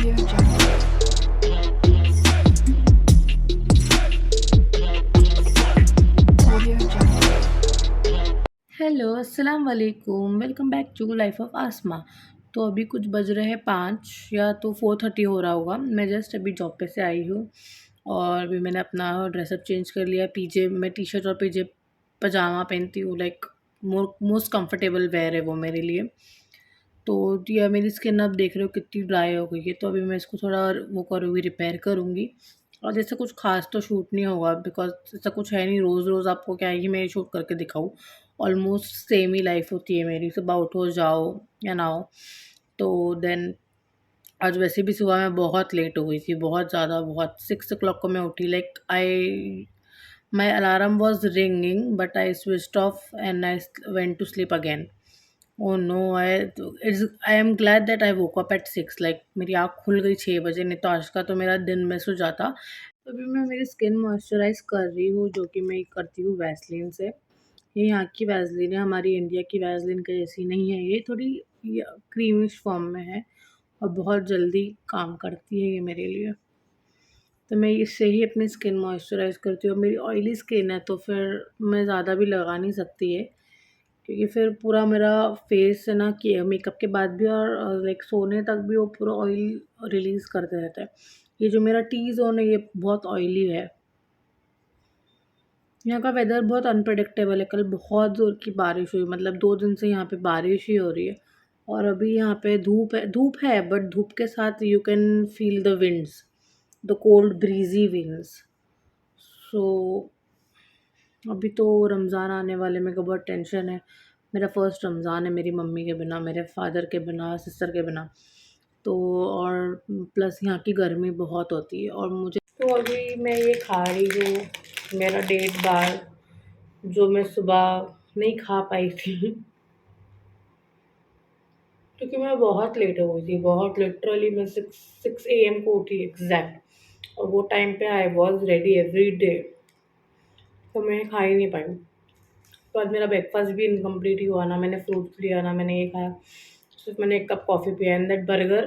Audio Jungle. Audio Jungle. Hello अस्सलाम वालेकुम, welcome back to life of Asma. तो अभी कुछ बज रहे हैं 5 या तो 4:30 हो रहा होगा। मैं जस्ट अभी जॉब पे से आई हूँ और अभी मैंने अपना ड्रेसअप चेंज कर लिया। पीजे मैं टी शर्ट और पीजे पजामा पहनती हूँ, लाइक मोस्ट कंफर्टेबल वेयर है वो मेरे लिए। तो यह मेरी स्किन अब देख रहे हो कितनी ड्राई हो गई है, तो अभी मैं इसको थोड़ा वो करूँगी, रिपेयर करूँगी। और जैसे कुछ ख़ास तो शूट नहीं होगा बिकॉज़ ऐसा कुछ है नहीं, रोज़-रोज़ आपको क्या है कि मैं शूट करके दिखाऊँ। ऑलमोस्ट सेम ही लाइफ़ होती है मेरी, सुबह उठो, जाओ या ना हो। तो देन आज वैसे भी सुबह मैं बहुत लेट हो गई थी, बहुत ज़्यादा, बहुत 6 को मैं उठी, like I my alarm was ringing but I switched off and I went to sleep again. Oh no! I am glad that I woke up at 6, like मेरी आँख खुल गई 6 बजे, नहीं तो आज का तो मेरा दिन मिस हो जाता। तो अभी मैं मेरी स्किन मॉइस्चराइज़ कर रही हूँ, जो कि मैं करती हूँ वैसलीन से। ये यहाँ की वैसलीन है, हमारी इंडिया की वैसलीन के जैसी नहीं है ये, थोड़ी य क्रीमिश फॉर्म में है और बहुत जल्दी काम करती है ये मेरे लिए। तो मैं इससे ही अपनी स्किन मॉइस्चराइज़ करती हूँ। मेरी ऑयली स्किन है तो फिर मैं ज़्यादा भी लगा नहीं सकती है, क्योंकि फिर पूरा मेरा फेस है ना कि मेकअप के बाद भी और लाइक सोने तक भी वो पूरा ऑयल रिलीज़ करते रहता है। ये जो मेरा टी ज़ोन है ये बहुत ऑयली है। यहाँ का वेदर बहुत अनप्रेडिक्टेबल है। कल बहुत ज़ोर की बारिश हुई, मतलब 2 दिन से यहाँ पे बारिश ही हो रही है और अभी यहाँ पे धूप है बट धूप के साथ you can feel the winds, the cold breezy winds. So अभी तो रमज़ान आने वाले, मेरे को बहुत टेंशन है। मेरा फर्स्ट रमज़ान है मेरी मम्मी के बिना, मेरे फादर के बिना, सिस्टर के बिना। तो और प्लस यहाँ की गर्मी बहुत होती है और मुझे तो अभी मैं ये खा रही हूँ, मेरा डेट बार, जो मैं सुबह नहीं खा पाई थी क्योंकि मैं बहुत लेट हो गई थी, बहुत लिटरली मैं 6 एएम को उठी एग्ज़ैक्ट, और वो टाइम पे I was ready every day, तो मैं खा ही नहीं पाई। तो आज मेरा ब्रेकफ़ास्ट भी इनकम्प्लीट ही हुआ, ना मैंने फ्रूट्स लिया, ना मैंने ये खाया। सिर्फ़ मैंने 1 कप कॉफ़ी पिया and that burger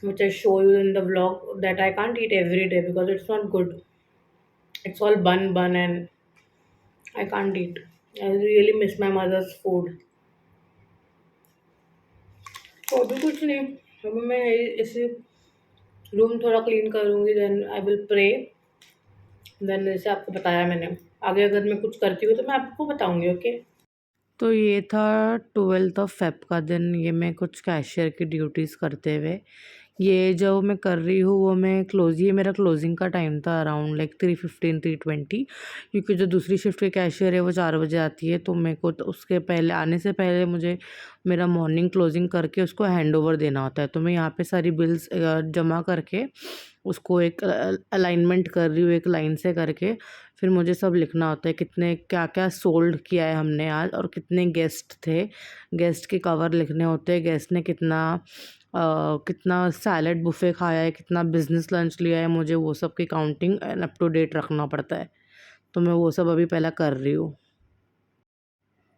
which I show you in the vlog that I can't eat every day because it's not good. It's all bun and I can't eat. I really miss my mother's food. तो अभी कुछ नहीं, अभी मैं ऐसे room थोड़ा clean करूँगी, then I will pray, then जैसे आपको बताया मैंने, आगे अगर मैं कुछ करती हूँ तो मैं आपको बताऊँगी, ओके? तो ये था 12th ऑफ फ़ेब का दिन, ये मैं कुछ कैशियर की ड्यूटीज़ करते हुए। ये जो मैं कर रही हूँ वो मैं ये मेरा क्लोजिंग का टाइम था अराउंड लाइक 3:15 3:20, क्योंकि जो दूसरी शिफ्ट की कैशियर है वो 4 बजे आती है, तो मेरे को तो उसके पहले आने से पहले मुझे मेरा मॉर्निंग क्लोजिंग करके उसको हैंडओवर देना होता है। तो मैं यहाँ पे सारी बिल्स जमा करके उसको एक अलाइनमेंट कर रही हूँ एक लाइन से करके। फिर मुझे सब लिखना होता है कितने क्या-क्या सोल्ड किया है हमने आज और कितने गेस्ट थे। गेस्ट के कवर लिखने होते हैं, गेस्ट ने कितना सैलेड बुफ़े खाया है, कितना बिज़नेस लंच लिया है, मुझे वो सब की counting and up to date रखना पड़ता है। तो मैं वो सब अभी पहले कर रही हूँ।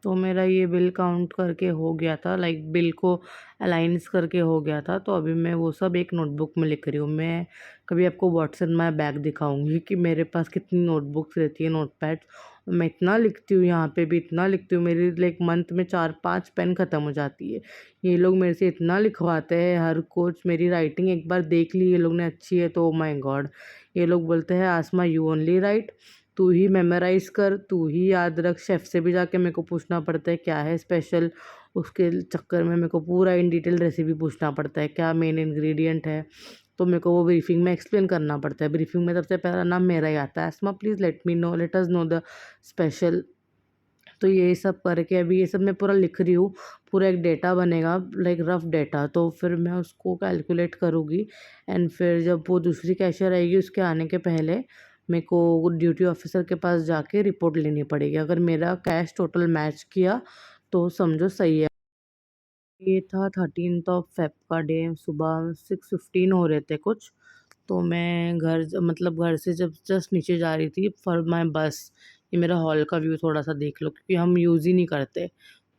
तो मेरा ये बिल काउंट करके हो गया था, लाइक बिल को अलाइन्स करके हो गया था, तो अभी मैं वो सब एक नोटबुक में लिख रही हूँ। मैं कभी आपको व्हाट्स इन माय बैग दिखाऊँगी कि मेरे पास कितनी नोटबुक्स रहती है, नोटपैड्स। मैं इतना लिखती हूँ, यहाँ पे भी इतना लिखती हूँ, मेरी लाइक मंथ में 4-5 पेन ख़त्म हो जाती है। ये लोग मेरे से इतना लिखवाते हैं, हर कुछ मेरी राइटिंग एक बार देख ली ये लोग ने अच्छी है तो ओह माय गॉड! ये लोग बोलते हैं आसमा यू ओनली राइट, तू ही मेमोराइज़ कर, तू ही याद रख। शेफ़ से भी जाके मेरे को पूछना पड़ता है क्या है स्पेशल, उसके चक्कर में मेरे को पूरा इन डिटेल रेसिपी पूछना पड़ता है, क्या मेन इंग्रेडिएंट है। तो मेरे को वो ब्रीफिंग में एक्सप्लेन करना पड़ता है। ब्रीफिंग में सबसे पहला नाम मेरा ही आता है, Asma please let us know the special. तो ये सब करके अभी ये सब मैं पूरा लिख रही हूँ, पूरा एक डेटा बनेगा लाइक रफ़ डेटा, तो फिर मैं उसको कैलकुलेट करूँगी एंड फिर जब वो दूसरी कैशियर आएगी उसके आने के पहले मेरे को ड्यूटी ऑफिसर के पास जाके रिपोर्ट लेनी पड़ेगी। अगर मेरा कैश टोटल मैच किया तो समझो सही है। ये था 13th ऑफ फ़ेब का डे, सुबह 6:15 हो रहे थे कुछ। तो मैं मतलब घर से जब जस्ट नीचे जा रही थी फॉर माय बस, ये मेरा हॉल का व्यू थोड़ा-सा देख लो क्योंकि हम यूज़ ही नहीं करते,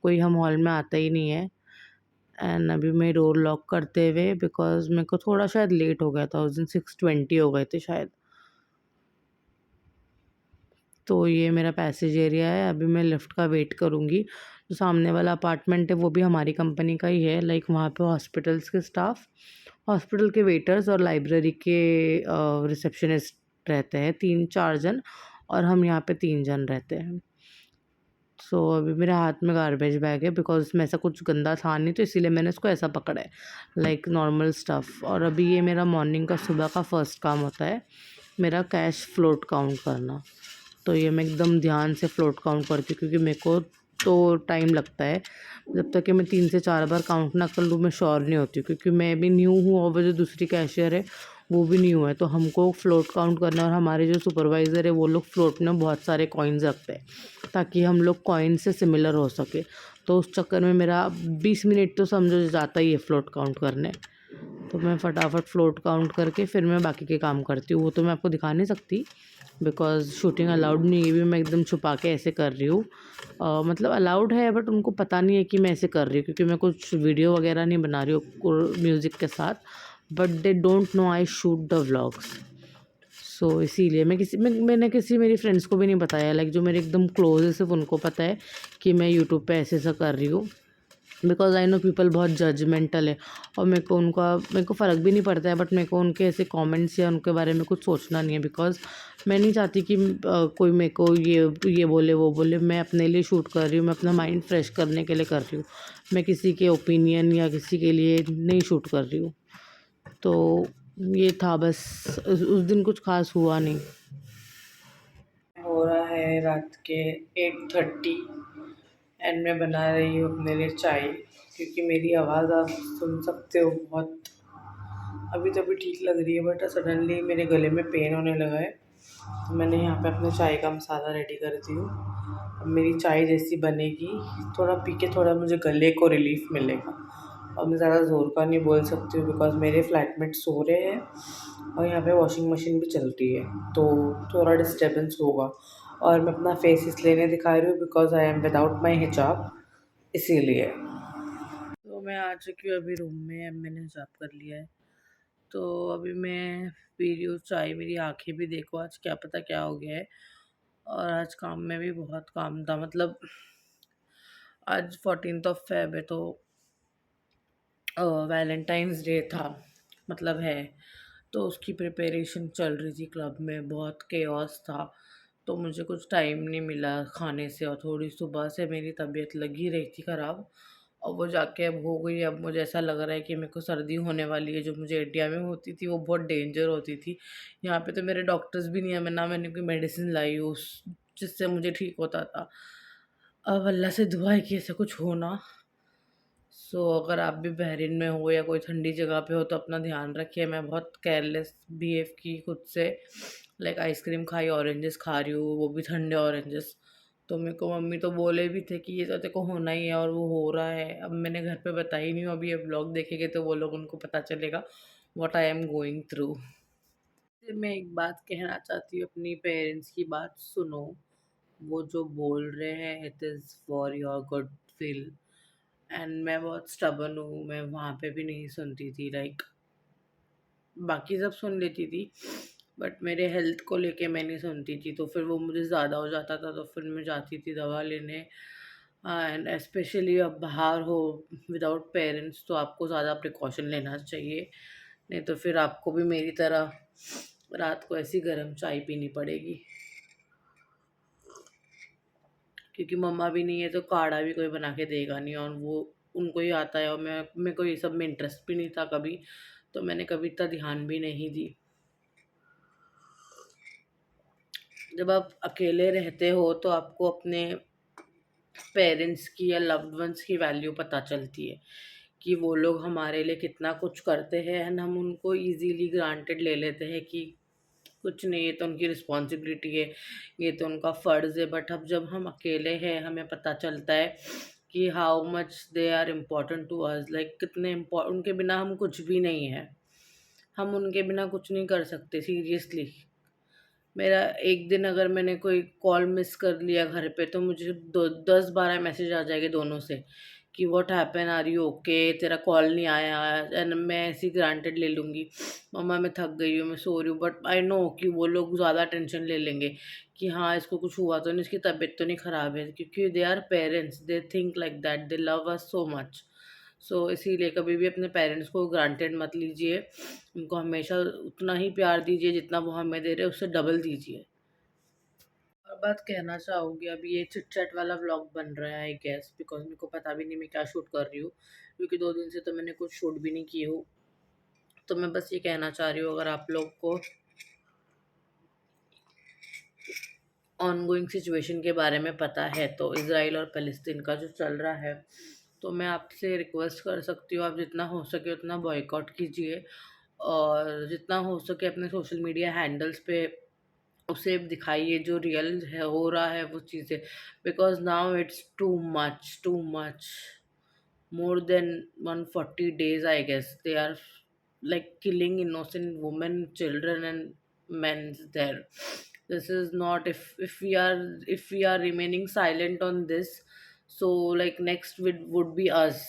कोई हम हॉल में आता ही नहीं है। एंड अभी मैं डोर लॉक करते हुए, बिकॉज़ मेरे को थोड़ा शायद लेट हो गया था उस दिन, 6:20 हो गए थे शायद। तो ये मेरा पैसेज एरिया है, अभी मैं लिफ्ट का वेट करूँगी। जो सामने वाला अपार्टमेंट है वो भी हमारी कंपनी का ही है, लाइक वहाँ पे हॉस्पिटल्स के स्टाफ, हॉस्पिटल के वेटर्स और लाइब्रेरी के रिसेप्शनिस्ट रहते हैं, 3-4 जन, और हम यहाँ पे 3 जन रहते हैं। सो अभी मेरे हाथ में गार्बेज बैग है, बिकॉज़ इसमें ऐसा कुछ गंदा था नहीं, तो इसीलिए मैंने इसको ऐसा पकड़ा है, लाइक नॉर्मल स्टफ़। और अभी ये मेरा मॉर्निंग का सुबह का फर्स्ट काम होता है, मेरा कैश फ्लोट काउंट करना। तो ये मैं एकदम ध्यान से फ्लोट काउंट करती हूँ, क्योंकि मेरे को तो टाइम लगता है, जब तक कि मैं 3 से 4 बार काउंट ना कर लूँ मैं श्योर नहीं होती हूँ, क्योंकि मैं भी न्यू हूँ और वो जो दूसरी कैशियर है वो भी न्यू है, तो हमको फ्लोट काउंट करना है। और हमारे जो सुपरवाइज़र है वो लोग फ्लोट में बहुत सारे कॉइन्स रखते हैं, ताकि हम लोग कॉइन से सिमिलर हो सके। तो उस चक्कर में मेरा 20 मिनट तो समझो जाता ही है फ्लोट काउंट करने। तो मैं फटाफट फ्लोट काउंट करके फिर मैं बाकी के काम करती हूँ, वो तो मैं आपको दिखा नहीं सकती, बिकॉज़ शूटिंग अलाउड नहीं है, ये भी मैं एकदम छुपा के ऐसे कर रही हूँ। मतलब अलाउड है, बट उनको पता नहीं है कि मैं ऐसे कर रही हूँ, क्योंकि मैं कुछ वीडियो वगैरह नहीं बना रही हूँ म्यूज़िक के साथ, but they don't know I shoot the vlogs. So इसीलिए मैंने किसी मेरी फ्रेंड्स को भी नहीं बताया, लाइक जो मेरे एकदम क्लोज़ है सिर्फ़ उनको पता है कि मैं यूट्यूब पे ऐसे-ऐसा कर रही हूँ। बिकॉज़ आई नो पीपल बहुत जजमेंटल है, और मेरे को फ़र्क भी नहीं पड़ता है, बट मेरे को उनके ऐसे कमेंट्स या उनके बारे में कुछ सोचना नहीं है, बिकॉज़ मैं नहीं चाहती कि कोई मेरे को ये बोले वो बोले। मैं अपने लिए शूट कर रही हूँ, मैं अपना माइंड फ्रेश करने के लिए कर रही हूँ। मैं किसी के ओपिनियन या किसी के लिए नहीं शूट कर रही हूँ। तो ये था बस, उस दिन कुछ ख़ास हुआ नहीं। हो रहा है रात के 8:30 एंड मैं बना रही हूँ अपने लिए चाय, क्योंकि मेरी आवाज़ आप सुन सकते हो बहुत, अभी तो अभी ठीक लग रही है, बट सडनली मेरे गले में पेन होने लगा है। तो मैंने यहाँ पे अपने चाय का मसाला रेडी कर दी हूँ। अब मेरी चाय जैसी बनेगी, थोड़ा पी के थोड़ा मुझे गले को रिलीफ मिलेगा। और मैं ज़्यादा ज़ोर का नहीं बोल सकती हूँ, बिकॉज़ मेरे फ्लैटमेट सो रहे हैं और यहाँ पे वॉशिंग मशीन भी चल रही है, तो थोड़ा डिस्टर्बेंस होगा। और मैं अपना फेस इसलिए नहीं दिखा रही हूँ, because I am without my हिजाब, इसीलिए। तो मैं आ चुकी हूँ अभी रूम में, अब मैंने हिजाब कर लिया है। तो अभी मैं पी रही हूँ चाय, मेरी आँखें भी देखो आज क्या पता क्या हो गया है। और आज काम में भी बहुत काम था, मतलब आज 14th ऑफ फ़ेब है, तो वैलेंटाइन्स डे था, मतलब है, तो उसकी प्रिपरेशन चल रही थी क्लब में, बहुत केओस था। तो मुझे कुछ टाइम नहीं मिला खाने से, और थोड़ी सुबह से मेरी तबीयत लगी रही थी ख़राब, और वो जाके अब हो गई। अब मुझे ऐसा लग रहा है कि मेरे को सर्दी होने वाली है, जो मुझे इंडिया में होती थी वो बहुत डेंजर होती थी। यहाँ पे तो मेरे डॉक्टर्स भी नहीं है, मैं ना मैंने कोई मेडिसिन लाई उस जिससे मुझे ठीक होता था। अब अल्लाह से दुआ है कि ऐसा कुछ हो ना। सो अगर आप भी बहरीन में हो या कोई ठंडी जगह पे हो तो अपना ध्यान रखिए। मैं बहुत केयरलेस बिहेव की खुद से, लाइक आइसक्रीम खाई, ऑरेंजेस खा रही हूँ, वो भी ठंडे ऑरेंजेस। तो मेरे को मम्मी तो बोले भी थे कि ये तो तेरे को होना ही है, और वो हो रहा है। अब मैंने घर पे बताई नहीं हूँ, अभी ये ब्लॉग देखेंगे तो वो लोग, उनको पता चलेगा what I am going through. मैं एक बात कहना चाहती हूँ, अपनी पेरेंट्स की बात सुनो। वो जो बोल रहे हैं it is for your good will, and मैं बहुत स्टबर्न हूँ, मैं वहाँ पे भी नहीं सुनती थी, लाइक बाकी सब सुन लेती थी, बट मेरे हेल्थ को लेके मैं नहीं सुनती थी। तो फिर वो मुझे ज़्यादा हो जाता था, तो फिर मैं जाती थी दवा लेने। एंड स्पेशली अब बाहर हो विदाउट पेरेंट्स, तो आपको ज़्यादा प्रिकॉशन लेना चाहिए, नहीं तो फिर आपको भी मेरी तरह रात को ऐसी गर्म चाय पीनी पड़ेगी, क्योंकि मम्मा भी नहीं है तो काढ़ा भी कोई बना के देगा नहीं, और वो उनको ही आता है, और मेरे को ये सब में इंटरेस्ट भी नहीं था कभी, तो मैंने कभी इतना ध्यान भी नहीं दी। जब आप अकेले रहते हो तो आपको अपने पेरेंट्स की या लव्ड वंस की वैल्यू पता चलती है, कि वो लोग हमारे लिए कितना कुछ करते हैं, एंड हम उनको इजीली ग्रांटेड ले लेते हैं कि कुछ नहीं, ये तो उनकी रिस्पॉन्सिबिलिटी है, ये तो उनका फ़र्ज़ है। बट अब जब हम अकेले हैं हमें पता चलता है कि how much they are important to us, like कितने उनके बिना हम कुछ भी नहीं है, हम उनके बिना कुछ नहीं कर सकते सीरियसली। मेरा एक दिन अगर मैंने कोई कॉल मिस कर लिया घर पे, तो मुझे 10-12 मैसेज आ जाएंगे दोनों से कि what happen, are you okay, तेरा कॉल नहीं आया, एंड मैं ऐसी ग्रांटेड ले लूँगी, मम्मा मैं थक गई हूँ, मैं सो रही हूँ, बट आई नो कि वो लोग ज़्यादा टेंशन ले लेंगे कि हाँ इसको कुछ हुआ तो नहीं, इसकी तबीयत तो नहीं ख़राब है, क्योंकि they are parents, they think like that, they love us so much. So इसीलिए कभी भी अपने पेरेंट्स को ग्रांटेड मत लीजिए, उनको हमेशा उतना ही प्यार दीजिए जितना वो हमें दे रहे हैं, उससे डबल दीजिए। और बात कहना चाहूँगी, अब ये चिट चैट वाला व्लॉग बन रहा है आई गेस, बिकॉज मेरे को पता भी नहीं मैं क्या शूट कर रही हूँ, क्योंकि 2 दिन से तो मैंने कुछ शूट भी नहीं की हूँ। तो मैं बस ये कहना चाह रही हूँ, अगर आप लोग को ऑनगोइंग सिचुएशन के बारे में पता है, तो इसराइल और फ़लस्तीन का जो चल रहा है, तो मैं आपसे रिक्वेस्ट कर सकती हूँ, आप जितना हो सके उतना बॉयकॉट कीजिए, और जितना हो सके अपने सोशल मीडिया हैंडल्स पे उसे दिखाइए जो रियल है, हो रहा है वो चीज़ें, because now it's too much, more than 140 days I guess they are like killing innocent women, children and men there. This is not, if we are remaining silent on this, so like next would be us,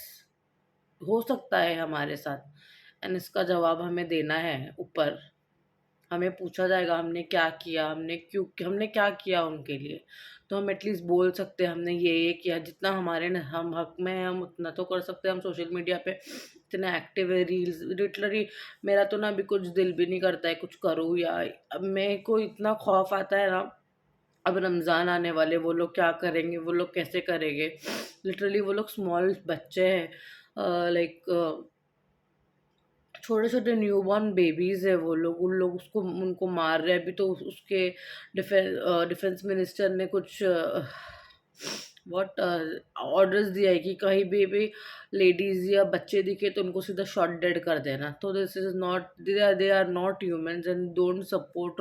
हो सकता है हमारे साथ, and इसका जवाब हमें देना है ऊपर, हमें पूछा जाएगा हमने क्या किया, हमने क्या किया उनके लिए। तो हम एटलीस्ट बोल सकते हैं हमने ये किया, जितना हमारे हम हक में है हम उतना तो कर सकते हैं। हम सोशल मीडिया पे इतना एक्टिव है, रील्स लिटरली, मेरा तो ना अभी कुछ दिल भी नहीं करता है कुछ करूँ, या अब मेरे को इतना खौफ आता है ना, अब रमज़ान आने वाले, वो लोग क्या करेंगे, वो लोग कैसे करेंगे, लिटरली वो लोग स्मॉल बच्चे हैं, लाइक छोटे छोटे न्यूबॉर्न बेबीज़ है वो लोग, उन लोग उसको उनको मार रहे हैं अभी। तो उसके डिफेंस मिनिस्टर ने कुछ ऑर्डर्स दिया है कि कहीं भी लेडीज़ या बच्चे दिखे तो उनको सीधा शॉट डेड कर देना। तो this is not, they are not humans, and don't support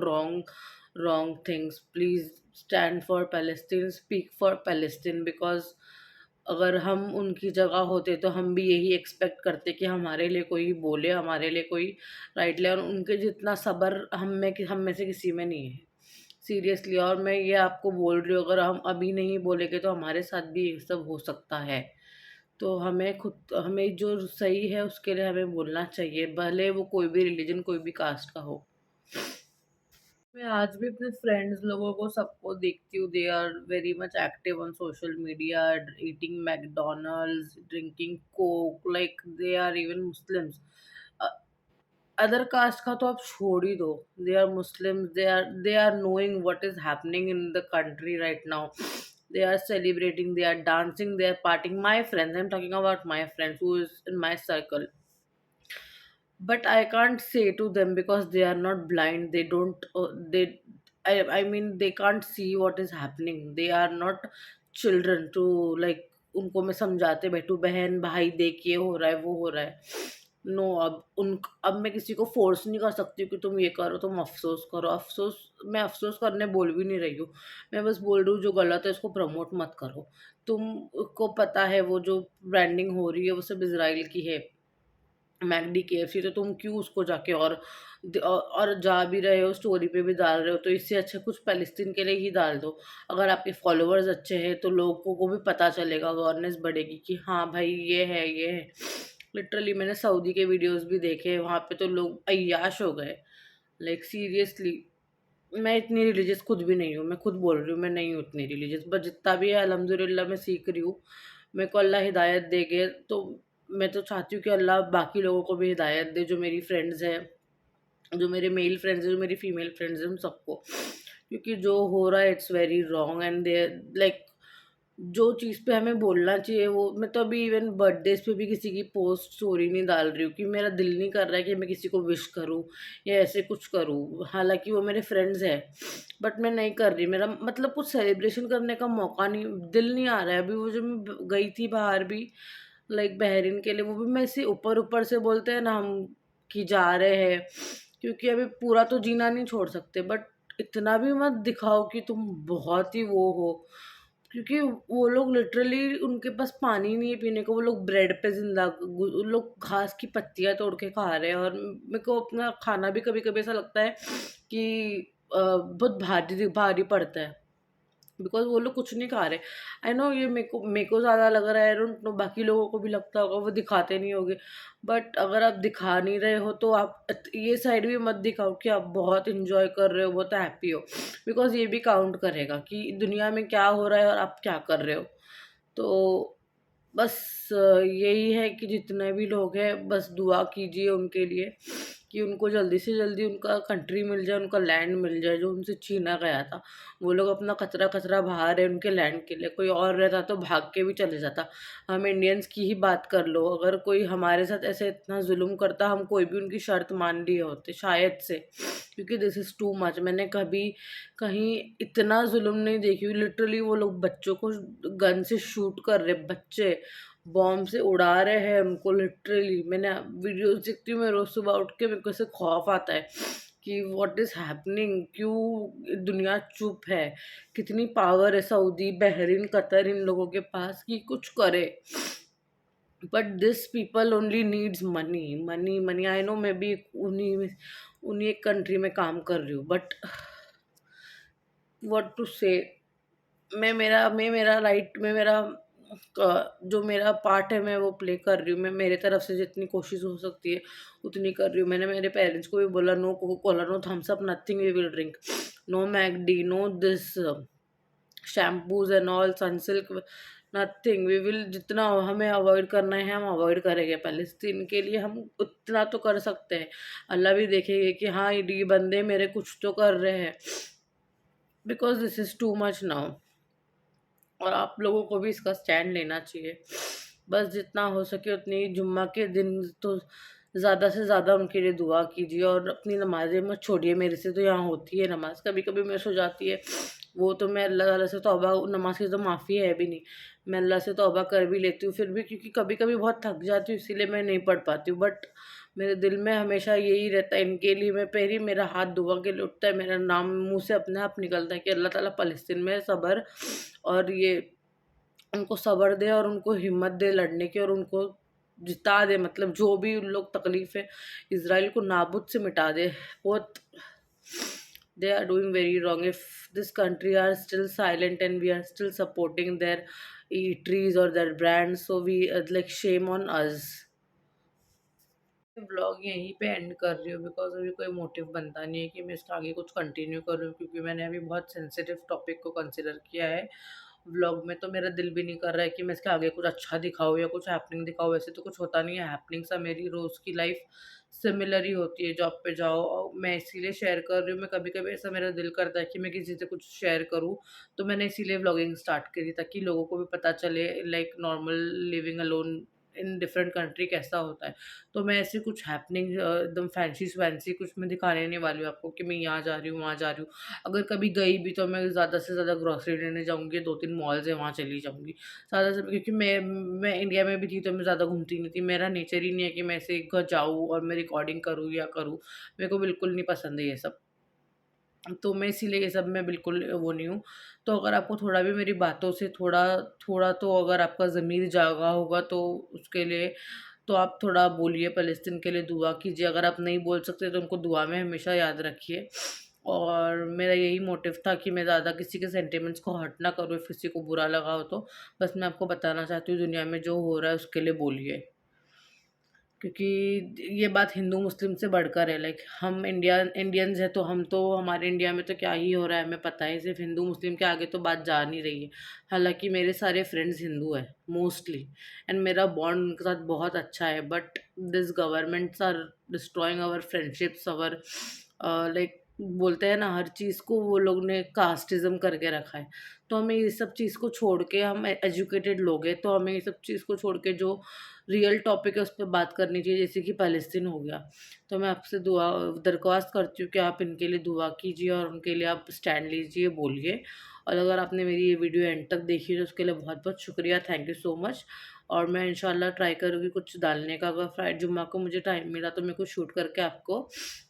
wrong things. Please stand for Palestine, speak for Palestine, because अगर हम उनकी जगह होते तो हम भी यही एक्सपेक्ट करते कि हमारे लिए कोई बोले, हमारे लिए कोई राइट ले, और उनके जितना सब्र हम में से किसी में नहीं है, सीरियसली। और मैं ये आपको बोल रही हूँ, अगर हम अभी नहीं बोलेंगे तो हमारे साथ भी ये सब हो सकता है। तो हमें जो सही है उसके लिए हमें बोलना चाहिए, भले वो कोई भी रिलीजन, कोई भी कास्ट का हो। मैं आज भी अपने फ्रेंड्स लोगों को सबको देखती हूँ, they are very much active on social media, eating McDonald's, drinking Coke, like they are even Muslims. Other caste का तो आप छोड़ ही दो, they are Muslims, they are knowing what is happening in the country right now, they are celebrating, they are dancing, they are partying. My friends, I am talking about my friends who is in my circle, but I can't say to them because they are not blind, they don't they I mean they can't see what is happening, they are not children to like उनको मैं समझाते बैठूं, बहन भाई देख ये हो रहा है वो हो रहा है, नो। अब मैं किसी को फोर्स नहीं कर सकती कि तुम ये करो, तुम अफसोस करो। मैं अफसोस करने बोल भी नहीं रही हूँ, मैं बस बोल रही हूँ जो गलत है उसको प्रमोट मत करो। तुमको पता है वो जो ब्रांडिंग हो रही है वो सब इसराइल की है, मैकडी, केएफसी, तो तुम क्यों उसको जाके और जा भी रहे हो स्टोरी पे भी डाल रहे हो, तो इससे अच्छा कुछ फ़लस्तीन के लिए ही डाल दो। अगर आपके फॉलोअर्स अच्छे हैं तो लोगों को भी पता चलेगा, अवेयरनेस बढ़ेगी कि हाँ भाई ये है। लिटरली मैंने सऊदी के वीडियोस भी देखे, वहाँ पे तो लोग अय्याश हो गए, लाइक सीरियसली। मैं इतनी रिलीजियस खुद भी नहीं हूँ, मैं खुद बोल रही हूँ मैं नहीं हूँ इतनी रिलीजियस, बट जितना भी है अल्हम्दुलिल्लाह मैं सीख रही हूँ। मेरे को अल्लाह हिदायत देगे, तो मैं तो चाहती हूँ कि अल्लाह बाकी लोगों को भी हिदायत दे, जो मेरी फ्रेंड्स हैं, जो मेरे मेल फ्रेंड्स हैं, जो मेरी फीमेल फ्रेंड्स हैं, उन सबको। क्योंकि जो हो रहा है it's very wrong, and they like जो चीज़ पे हमें बोलना चाहिए वो, मैं तो अभी इवन बर्थडेज पे भी किसी की पोस्ट स्टोरी नहीं डाल रही हूँ कि मेरा दिल नहीं कर रहा है कि मैं किसी को विश करूँ या ऐसे कुछ करूँ, हालांकि वो मेरे फ्रेंड्स हैं, बट मैं नहीं कर रही। मेरा मतलब कुछ सेलिब्रेशन करने का मौका नहीं, दिल नहीं आ रहा है। अभी वो जो मैं गई थी बाहर भी, लाइक बहरीन के लिए, वो भी मैं ऐसे ऊपर ऊपर से बोलते हैं ना हम कि जा रहे हैं, क्योंकि अभी पूरा तो जीना नहीं छोड़ सकते, बट इतना भी मत दिखाओ कि तुम बहुत ही वो हो, क्योंकि वो लोग लिटरली उनके पास पानी नहीं है पीने को, वो लोग ब्रेड पे जिंदा, वो लोग घास की पत्तियां तोड़ के खा रहे हैं। और मेरे को अपना खाना भी कभी कभी ऐसा लगता है कि बहुत भारी भारी पड़ता है। बिकॉज़ वो लोग कुछ नहीं खा रहे। आई नो ये मेरे को ज़्यादा लग रहा है, आई डोंट नो बाकी लोगों को भी लगता होगा, वो दिखाते नहीं होंगे। बट अगर आप दिखा नहीं रहे हो तो आप ये साइड भी मत दिखाओ कि आप बहुत एन्जॉय कर रहे हो, बहुत हैप्पी हो। बिकॉज़ ये भी काउंट करेगा कि दुनिया में क्या हो रहा है और आप क्या कर रहे हो। तो बस यही है कि जितने भी लोग हैं बस दुआ कीजिए उनके लिए कि उनको जल्दी से जल्दी उनका कंट्री मिल जाए, उनका लैंड मिल जाए जो उनसे छीना गया था। वो लोग अपना कचरा-कचरा बहा रहे हैं उनके लैंड के लिए, कोई और रहता तो भाग के भी चले जाता। हम इंडियंस की ही बात कर लो, अगर कोई हमारे साथ ऐसे इतना ज़ुल्म करता, हम कोई भी उनकी शर्त मान लिए होते शायद से, क्योंकि दिस इज़ टू मच। मैंने कभी कहीं इतना ज़ुल्म नहीं देखी हुई। लिटरली वो लोग बच्चों को गन से शूट कर रहे, बच्चे बॉम्ब से उड़ा रहे हैं उनको लिटरली। मैंने वीडियोज़ देखती हूँ मैं रोज़ सुबह उठ के, मेरे को ऐसे खौफ आता है कि व्हाट इज़ हैपनिंग, क्यों दुनिया चुप है? कितनी पावर है सऊदी, बहरीन, कतर इन लोगों के पास कि कुछ करे। But this people only needs money, money, money. I know मैं भी उन्हीं एक कंट्री में काम कर रही हूँ, बट व्हाट टू से, मैं मेरा राइट मैं मेरा जो मेरा पार्ट है मैं वो प्ले कर रही हूँ। मैं मेरे तरफ से जितनी कोशिश हो सकती है उतनी कर रही हूँ। मैंने मेरे पेरेंट्स को भी बोला, no Coca Cola, no Thums Up, nothing we will drink, no McD, no this shampoos and all, Sunsilk, nothing we will. जितना हमें अवॉइड करना है हम अवॉइड करेंगे। पैलेस्तीन के लिए हम उतना तो कर सकते हैं। अल्लाह भी देखेंगे कि हाँ ये बंदे मेरे कुछ तो कर रहे हैं, because this is too much now. और आप लोगों को भी इसका स्टैंड लेना चाहिए। बस जितना हो सके उतनी जुम्मा के दिन तो ज़्यादा से ज़्यादा उनके लिए दुआ कीजिए और अपनी नमाज़ें मत छोड़िए। मेरे से तो यहाँ होती है नमाज़, कभी-कभी मिस हो जाती है, वो तो मैं अल्लाह ताला से तौबा, नमाज़ की तो माफ़ी है भी नहीं। मैं अल्लाह से तौबा कर भी लेती हूँ फिर भी, क्योंकि कभी-कभी बहुत थक जाती हूँ इसीलिए मैं नहीं पढ़ पाती हूँ। बट मेरे दिल में हमेशा यही रहता है इनके लिए, मैं फिर ही मेरा हाथ दुआ के लिए उठता है, मेरा नाम मुँह से अपने आप निकलता है कि अल्लाह ताला फ़लस्तीन में सब्र और ये उनको सब्र दे और उनको हिम्मत दे लड़ने की, और उनको जिता दे। मतलब जो भी उन लोग तकलीफ़ है, इज़राइल को नाबूद से मिटा दे। बहुत they are doing very wrong if this country are still silent and we are still supporting their eateries और their brands, so we like shame on us. Blog यहीं पे एंड कर रही हूँ बिकॉज़ अभी कोई मोटिव बनता नहीं है कि मैं इसका आगे कुछ कंटिन्यू करूँ, क्योंकि मैंने अभी बहुत सेंसिटिव टॉपिक को कंसिडर किया है व्लॉग में। तो मेरा दिल भी नहीं कर रहा है कि मैं इसके आगे कुछ अच्छा दिखाऊँ या कुछ हैपनिंग दिखाऊँ। वैसे तो कुछ होता नहीं है हैपनिंग सा, मेरी रोज़ की लाइफ सिमिलर ही होती है। जॉब पे जाओ और मैं इसीलिए शेयर कर रही हूँ। मैं कभी-कभी ऐसा मेरा दिल करता है कि मैं किसी से कुछ शेयर करूँ, तो मैंने इसीलिए व्लॉगिंग स्टार्ट करी ताकि लोगों को भी पता चले like normal living alone in different country कैसा होता है। तो मैं ऐसे कुछ हैपनिंग एकदम फैंसी-स्वैंसी कुछ मैं दिखाने नहीं वाली हूँ आपको कि मैं यहाँ जा रही हूँ, वहाँ जा रही हूँ। अगर कभी गई भी तो मैं ज़्यादा से ज़्यादा ग्रोसरी लेने जाऊँगी, 2-3 मॉल्स हैं वहाँ चली जाऊँगी। ज़्यादा से, क्योंकि मैं इंडिया में भी थी तो मैं ज़्यादा घूमती नहीं थी। मेरा नेचर ही नहीं है कि मैं ऐसे जाऊँ और मैं रिकॉर्डिंग करूँ या करूँ। मेरे को बिल्कुल नहीं पसंद है ये सब। तो मैं इसीलिए ये सब में बिल्कुल वो नहीं हूँ। तो अगर आपको थोड़ा भी मेरी बातों से थोड़ा थोड़ा तो अगर आपका ज़मीर जागा होगा तो उसके लिए तो आप थोड़ा बोलिए, फ़लस्तीन के लिए दुआ कीजिए। अगर आप नहीं बोल सकते तो उनको दुआ में हमेशा याद रखिए। और मेरा यही मोटिव था कि मैं ज़्यादा किसी के सेंटिमेंट्स को हर्ट ना करूँ, if किसी को बुरा लगा हो तो। बस मैं आपको बताना चाहती हूँ दुनिया में जो हो रहा है उसके लिए बोलिए। क्योंकि ये बात हिंदू मुस्लिम से बढ़कर है। लाइक हम इंडियंस हैं तो हम तो, हमारे इंडिया में तो क्या ही हो रहा है हमें पता है। सिर्फ हिंदू मुस्लिम के आगे तो बात जा नहीं रही है। हालांकि मेरे सारे फ्रेंड्स हिंदू हैं मोस्टली, एंड मेरा बॉन्ड उनके साथ बहुत अच्छा है। But this governments are destroying our friendships, our like बोलते हैं ना, हर चीज़ को वो लोग ने कास्टिज़्म करके रखा है। तो हमें ये सब चीज़ को छोड़ के, हम एजुकेटेड लोग हैं तो हमें ये सब चीज़ को छोड़ के जो रियल टॉपिक है उस पे बात करनी चाहिए, जैसे कि फ़लस्तीन हो गया। तो मैं आपसे दुआ दरख्वास्त करती हूँ कि आप इनके लिए दुआ कीजिए और उनके लिए आप स्टैंड लीजिए, बोलिए। और अगर आपने मेरी ये वीडियो एंड तक देखी तो उसके लिए बहुत-बहुत शुक्रिया, थैंक यू सो मच। और मैं इंशाल्लाह ट्राई करूँगी कुछ डालने का। अगर जुम्मा को मुझे टाइम मिला तो मैं कुछ शूट करके आपको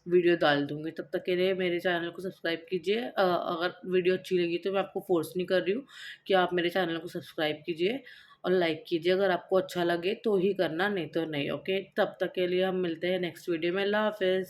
वीडियो डाल दूँगी। तब तक के लिए मेरे चैनल को सब्सक्राइब कीजिए। अगर वीडियो अच्छी लगी तो मैं आपको फ़ोर्स नहीं कर रही हूँ कि आप मेरे चैनल को सब्सक्राइब कीजिए और लाइक कीजिए। अगर आपको अच्छा लगे तो ही करना, नहीं तो नहीं। ओके, तब तक के लिए हम मिलते हैं नेक्स्ट वीडियो में। अल्लाह हाफ़िज़।